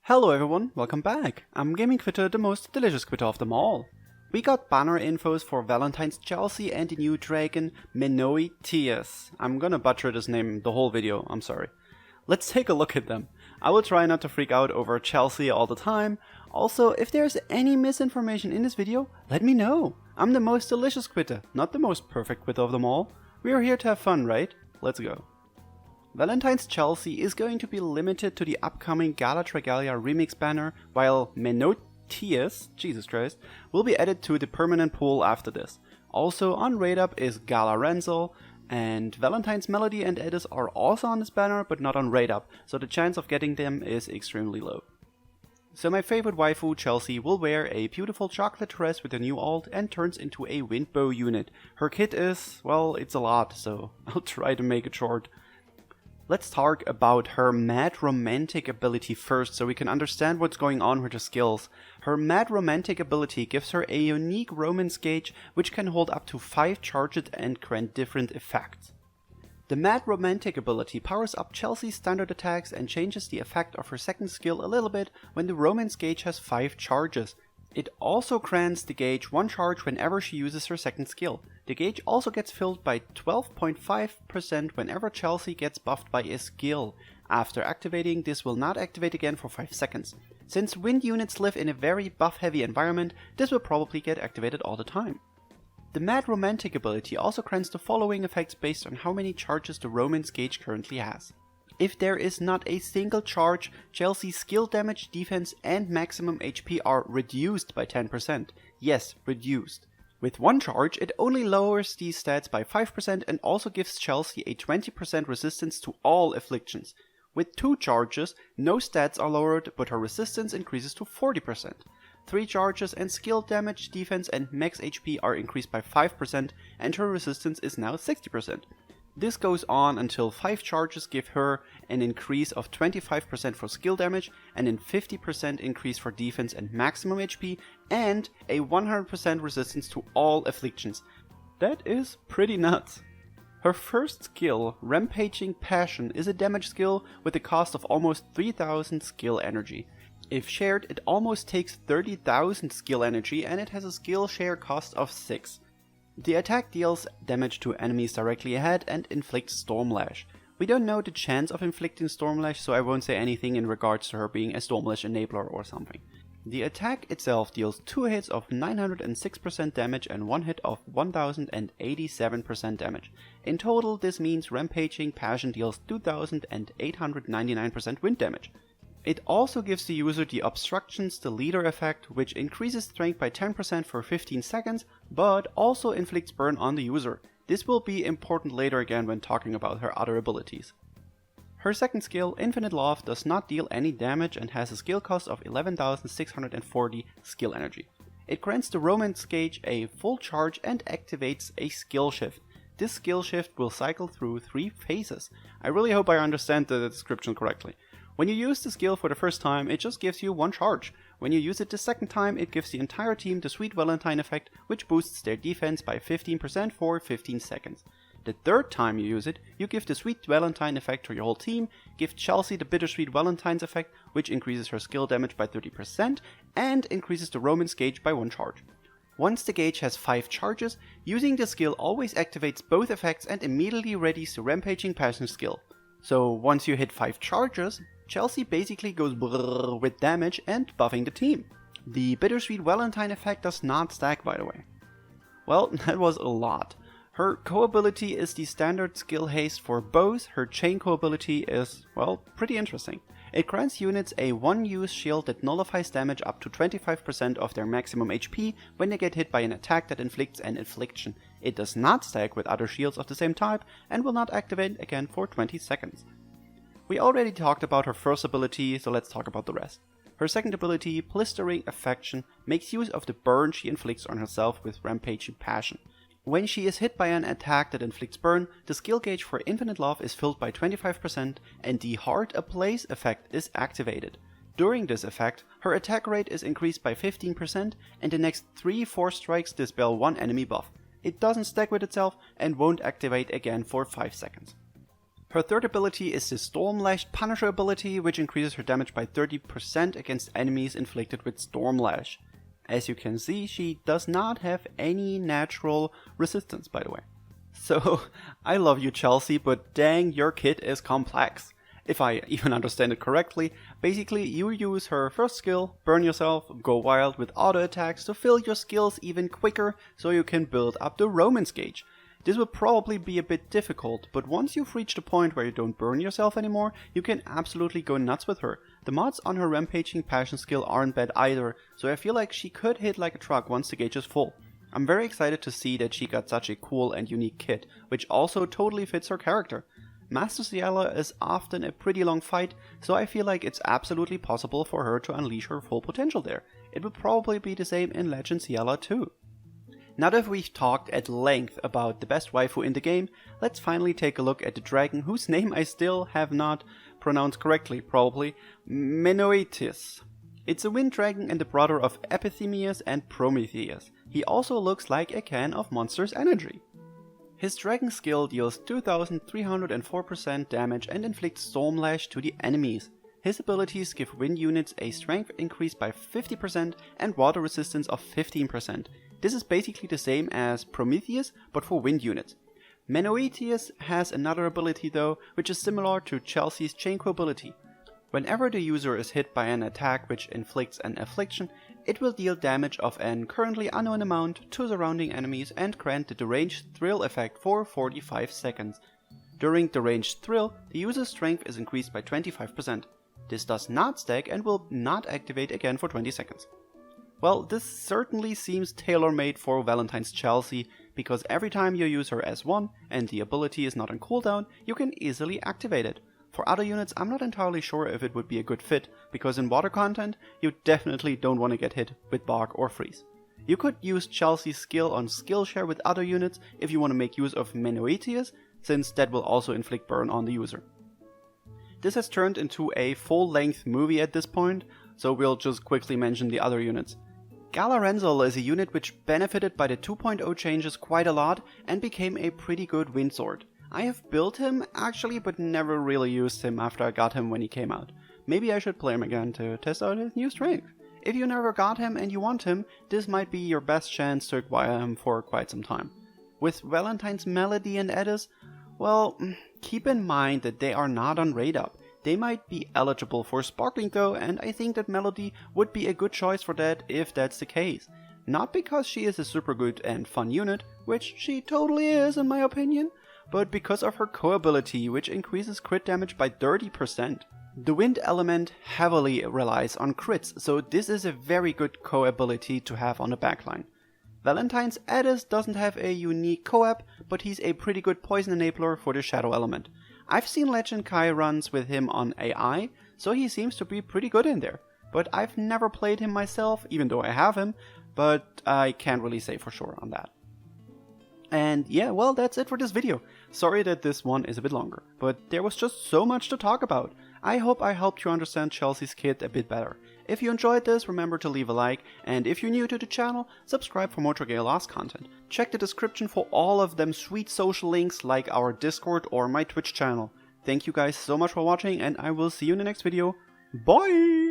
Hello everyone, welcome back. I'm Gaming Quitte, the most delicious Quitte of them all. We got banner infos for Valentine Chelsea and the new dragon Menoetius. I'm gonna butcher this name the whole video, I'm sorry. Let's take a look at them. I will try not to freak out over Chelsea all the time. Also, if there's any misinformation in this video, let me know. I'm the most delicious Quitte, not the most perfect Quitte of them all. We are here to have fun, right? Let's go. Valentine Chelsea is going to be limited to the upcoming Gala Dragalia remix banner, while Menoetius, Jesus Christ, will be added to the permanent pool after this. Also on raid up is Gala Ranzal, and Valentine's Melody and Addis are also on this banner but not on raid up, so the chance of getting them is extremely low. So my favorite waifu, Chelsea, will wear a beautiful chocolate dress with a new alt and turns into a windbow unit. Her kit is, well, it's a lot, so I'll try to make it short. Let's talk about her mad romantic ability first so we can understand what's going on with her skills. Her mad romantic ability gives her a unique romance gauge which can hold up to 5 charges and grant different effects. The mad romantic ability powers up Chelsea's standard attacks and changes the effect of her second skill a little bit when the romance gauge has 5 charges. It also grants the gauge 1 charge whenever she uses her second skill. The gauge also gets filled by 12.5% whenever Chelsea gets buffed by a skill. After activating, this will not activate again for 5 seconds. Since wind units live in a very buff heavy environment, this will probably get activated all the time. The Mad Romantic ability also grants the following effects based on how many charges the romance gauge currently has. If there is not a single charge, Chelsea's skill damage, defense and maximum HP are reduced by 10%. Yes, reduced. With 1 charge, it only lowers these stats by 5% and also gives Chelsea a 20% resistance to all afflictions. With 2 charges, no stats are lowered, but her resistance increases to 40%. 3 charges and skill damage, defense and max HP are increased by 5% and her resistance is now 60%. This goes on until 5 charges give her an increase of 25% for skill damage and a 50% increase for defense and maximum HP and a 100% resistance to all afflictions. That is pretty nuts. Her first skill, Rampaging Passion, is a damage skill with a cost of almost 3000 skill energy. If shared, it almost takes 30,000 skill energy and it has a skill share cost of 6. The attack deals damage to enemies directly ahead and inflicts Stormlash. We don't know the chance of inflicting Stormlash, so I won't say anything in regards to her being a Stormlash enabler or something. The attack itself deals 2 hits of 906% damage and 1 hit of 1087% damage. In total, this means Rampaging Passion deals 2899% wind damage. It also gives the user the Obstructions the Leader effect, which increases strength by 10% for 15 seconds, but also inflicts burn on the user. This will be important later again when talking about her other abilities. Her second skill, Infinite Love, does not deal any damage and has a skill cost of 11,640 skill energy. It grants the romance gauge a full charge and activates a skill shift. This skill shift will cycle through 3 phases. I really hope I understand the description correctly. When you use the skill for the first time, it just gives you 1 charge. When you use it the second time, it gives the entire team the Sweet Valentine effect, which boosts their defense by 15% for 15 seconds. The third time you use it, you give the Sweet Valentine effect to your whole team, give Chelsea the Bittersweet Valentine's effect, which increases her skill damage by 30%, and increases the romance gauge by 1 charge. Once the gauge has 5 charges, using the skill always activates both effects and immediately readies the Rampaging Passion skill. So once you hit 5 charges, Chelsea basically goes brrrr with damage and buffing the team. The Bittersweet Valentine effect does not stack, by the way. Well, that was a lot. Her co-ability is the standard skill haste for both. Her chain co-ability is, well, pretty interesting. It grants units a 1-use shield that nullifies damage up to 25% of their maximum HP when they get hit by an attack that inflicts an affliction. It does not stack with other shields of the same type and will not activate again for 20 seconds. We already talked about her first ability, so let's talk about the rest. Her second ability, Blistering Affection, makes use of the burn she inflicts on herself with Rampaging Passion. When she is hit by an attack that inflicts burn, the skill gauge for Infinite Love is filled by 25% and the Heart Ablaze effect is activated. During this effect, her attack rate is increased by 15% and the next 3 force strikes dispel 1 enemy buff. It doesn't stack with itself and won't activate again for 5 seconds. Her third ability is the Storm Lash Punisher ability, which increases her damage by 30% against enemies inflicted with Storm Lash. As you can see, she does not have any natural resistance, by the way. So, I love you, Chelsea, but dang, your kit is complex. If I even understand it correctly, basically you use her first skill, Burn Yourself, go wild with auto attacks to fill your skills even quicker so you can build up the Romance gauge. This will probably be a bit difficult, but once you've reached a point where you don't burn yourself anymore, you can absolutely go nuts with her. The mods on her Rampaging Passion skill aren't bad either, so I feel like she could hit like a truck once the gauge is full. I'm very excited to see that she got such a cool and unique kit, which also totally fits her character. Master Ciela is often a pretty long fight, so I feel like it's absolutely possible for her to unleash her full potential there. It will probably be the same in Legend Ciela too. Now that we've talked at length about the best waifu in the game, let's finally take a look at the dragon whose name I still have not pronounced correctly, probably, Menoetius. It's a wind dragon and the brother of Epithemius and Prometheus. He also looks like a can of Monster's Energy. His dragon skill deals 2304% damage and inflicts Storm Lash to the enemies. His abilities give wind units a strength increase by 50% and water resistance of 15%. This is basically the same as Prometheus, but for wind units. Menoetius has another ability though, which is similar to Chelsea's Chainco ability. Whenever the user is hit by an attack which inflicts an affliction, it will deal damage of an currently unknown amount to surrounding enemies and grant the deranged thrill effect for 45 seconds. During deranged thrill, the user's strength is increased by 25%. This does not stack and will not activate again for 20 seconds. Well, this certainly seems tailor-made for Valentine's Chelsea, because every time you use her S1 and the ability is not on cooldown, you can easily activate it. For other units, I'm not entirely sure if it would be a good fit, because in water content, you definitely don't want to get hit with bark or freeze. You could use Chelsea's skill on Skillshare with other units if you want to make use of Menoetius, since that will also inflict burn on the user. This has turned into a full-length movie at this point, so we'll just quickly mention the other units. Gala Ranzal is a unit which benefited by the 2.0 changes quite a lot and became a pretty good wind sword. I have built him actually, but never really used him after I got him when he came out. Maybe I should play him again to test out his new strength. If you never got him and you want him, this might be your best chance to acquire him for quite some time. With Valentine's Melody and Addis, well, keep in mind that they are not on raid up. They might be eligible for Sparkling though, and I think that Melody would be a good choice for that if that's the case. Not because she is a super good and fun unit, which she totally is in my opinion, but because of her co-ability, which increases crit damage by 30%. The wind element heavily relies on crits, so this is a very good co-ability to have on the backline. Valentine's Addis doesn't have a unique co-op, but he's a pretty good poison enabler for the shadow element. I've seen Legend Kai runs with him on AI, so he seems to be pretty good in there. But I've never played him myself, even though I have him, but I can't really say for sure on that. And yeah, well, that's it for this video. Sorry that this one is a bit longer, but there was just so much to talk about. I hope I helped you understand Chelsea's kit a bit better. If you enjoyed this, remember to leave a like, and if you're new to the channel, subscribe for more Dragalia content. Check the description for all of them sweet social links like our Discord or my Twitch channel. Thank you guys so much for watching, and I will see you in the next video. Bye!